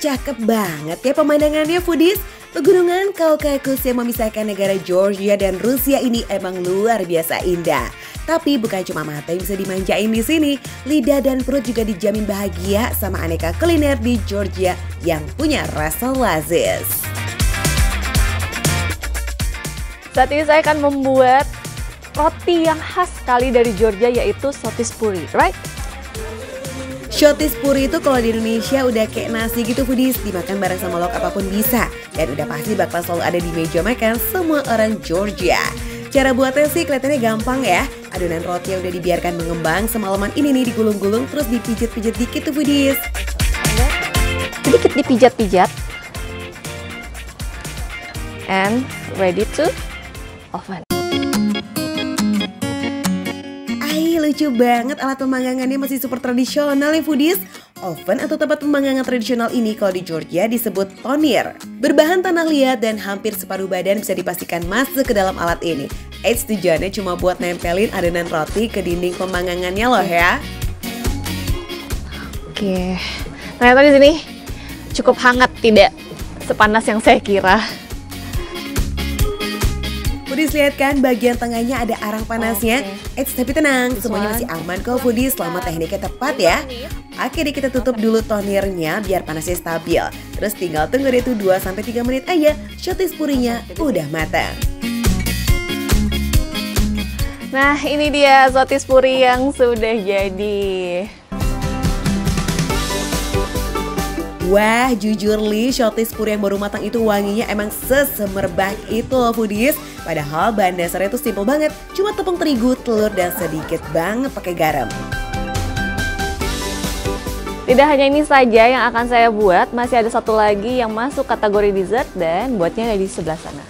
cakep banget ya pemandangannya foodies. Pegunungan Kaukasus yang memisahkan negara Georgia dan Rusia ini emang luar biasa indah. Tapi bukan cuma mata yang bisa dimanjain di sini, lidah dan perut juga dijamin bahagia sama aneka kuliner di Georgia yang punya rasa lazis. Saat ini saya akan membuat roti yang khas sekali dari Georgia, yaitu sotis puri, right? Sotis puri itu kalau di Indonesia udah kayak nasi gitu foodies, dimakan bareng sama lauk apapun bisa. Dan udah pasti bakal selalu ada di meja makan semua orang Georgia. Cara buatnya sih kelihatannya gampang ya. Adonan roti yang udah dibiarkan mengembang semalaman ini nih digulung-gulung terus dipijat-pijat dikit tuh foodies. Sedikit dipijat-pijat. And ready to oven. Lucu banget alat pemanggangannya masih super tradisional ya foodies. Oven atau tempat pemanggangan tradisional ini kalau di Georgia disebut tonir. Berbahan tanah liat dan hampir separuh badan bisa dipastikan masuk ke dalam alat ini. Eits, tujuannya cuma buat nempelin adonan roti ke dinding pemanggangannya loh ya. Oke, ternyata di sini cukup hangat, tidak sepanas yang saya kira. Foodies lihat kan bagian tengahnya ada arang panasnya. Eits, tapi tenang, semuanya masih aman kok foodies selama tekniknya tepat ya. Oke deh, kita tutup dulu tonirnya biar panasnya stabil. Terus tinggal tunggu deh tuh 2-3 menit aja, sotis purinya udah matang. Nah, ini dia sotis puri yang sudah jadi. Wah, jujur Li, sotis puri yang baru matang itu wanginya emang sesemerbak itu loh foodies. Padahal bahan dasarnya tuh simple banget, cuma tepung terigu, telur, dan sedikit banget pakai garam. Tidak hanya ini saja yang akan saya buat, masih ada satu lagi yang masuk kategori dessert dan buatnya ada di sebelah sana.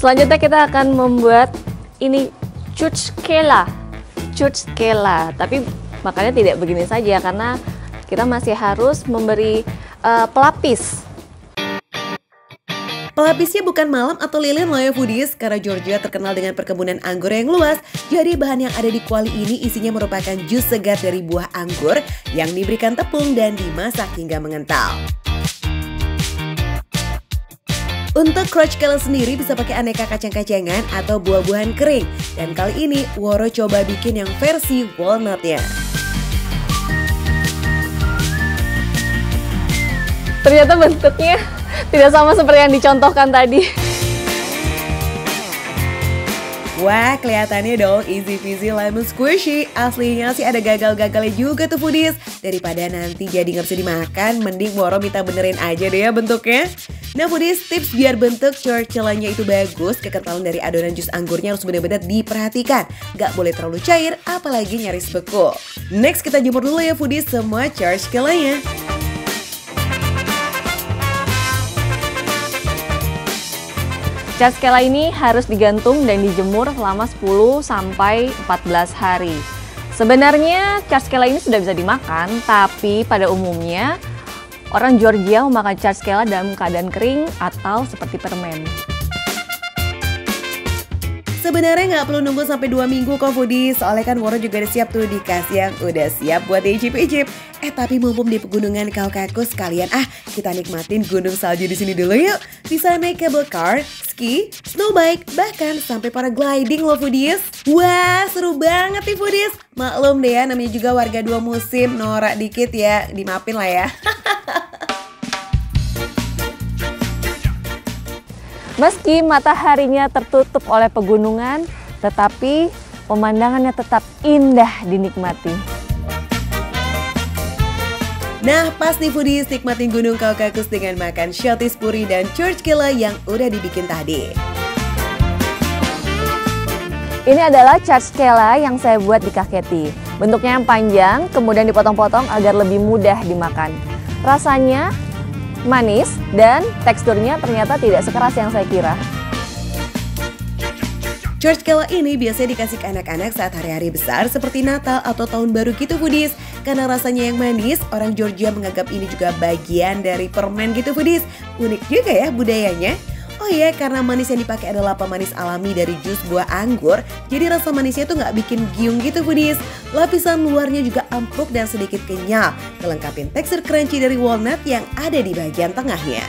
Selanjutnya kita akan membuat ini churchkela. Tapi makannya tidak begini saja karena kita masih harus memberi pelapis. Pelapisnya bukan malam atau lilin loh ya foodies, karena Georgia terkenal dengan perkebunan anggur yang luas. Jadi bahan yang ada di kuali ini isinya merupakan jus segar dari buah anggur yang diberikan tepung dan dimasak hingga mengental. Untuk churchkela sendiri bisa pakai aneka kacang-kacangan atau buah-buahan kering. Dan kali ini Woro coba bikin yang versi walnutnya. Ternyata bentuknya tidak sama seperti yang dicontohkan tadi. Wah, kelihatannya dong easy peasy lemon squishy. Aslinya sih ada gagal-gagalnya juga tuh foodies. Daripada nanti jadi nggak bisa dimakan, mending Woro minta benerin aja deh ya bentuknya. Nah foodies, tips biar bentuk churchkelanya itu bagus, kekentalan dari adonan jus anggurnya harus benar-benar diperhatikan. Gak boleh terlalu cair, apalagi nyaris beku. Next kita jemur dulu ya foodies semua churchkelanya. Churchkela ini harus digantung dan dijemur selama 10-14 hari. Sebenarnya churchkela ini sudah bisa dimakan, tapi pada umumnya orang Georgia memakan churchkela dalam keadaan kering atau seperti permen. Sebenarnya nggak perlu nunggu sampai 2 minggu kok foodies, soalnya kan Woro juga udah siap tuh dikasih yang udah siap buat diicip-icip. Tapi mumpung di pegunungan Kaukasus sekalian kita nikmatin gunung salju di sini dulu yuk. Bisa naik cable car, ski, snowbike, bahkan sampai paragliding loh foodies. Wah, seru banget nih foodies. Maklum deh ya, namanya juga warga 2 musim, norak dikit ya, dimaafin lah ya. Meski mataharinya tertutup oleh pegunungan, tetapi pemandangannya tetap indah dinikmati. Nah, pas nih foodies nikmatin gunung Kaukasus dengan makan sotis puri dan churchkela yang udah dibikin tadi. Ini adalah churchkela yang saya buat di Kakheti. Bentuknya yang panjang, kemudian dipotong-potong agar lebih mudah dimakan. Rasanya manis dan teksturnya ternyata tidak sekeras yang saya kira. Churchkela ini biasanya dikasih ke anak-anak saat hari-hari besar seperti Natal atau Tahun Baru gitu foodies. Karena rasanya yang manis, orang Georgia menganggap ini juga bagian dari permen gitu foodies. Unik juga ya budayanya. Oh iya, karena manis yang dipakai adalah pemanis alami dari jus buah anggur, jadi rasa manisnya tuh nggak bikin giung gitu foodies. Lapisan luarnya juga empuk dan sedikit kenyal, kelengkapin tekstur crunchy dari walnut yang ada di bagian tengahnya.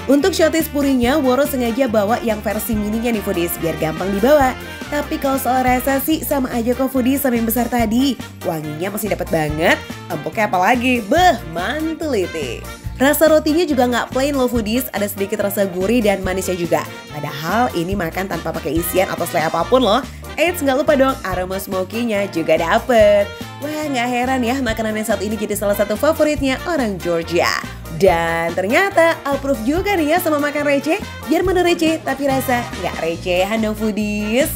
Untuk shorties purinya, Woro sengaja bawa yang versi mininya nih foodies biar gampang dibawa. Tapi kalau soal rasa sih sama aja kok foodies sama yang besar tadi. Wanginya masih dapat banget, empuknya apalagi, mantul itu. Rasa rotinya juga nggak plain loh foodies, ada sedikit rasa gurih dan manisnya juga. Padahal ini makan tanpa pakai isian atau selai apapun loh. Eits, nggak lupa dong aroma smoky-nya juga dapet. Wah, nggak heran ya makanan yang satu ini jadi salah satu favoritnya orang Georgia. Dan ternyata approve juga nih ya sama makan receh. Biar mana receh tapi rasa nggak recehan dong foodies.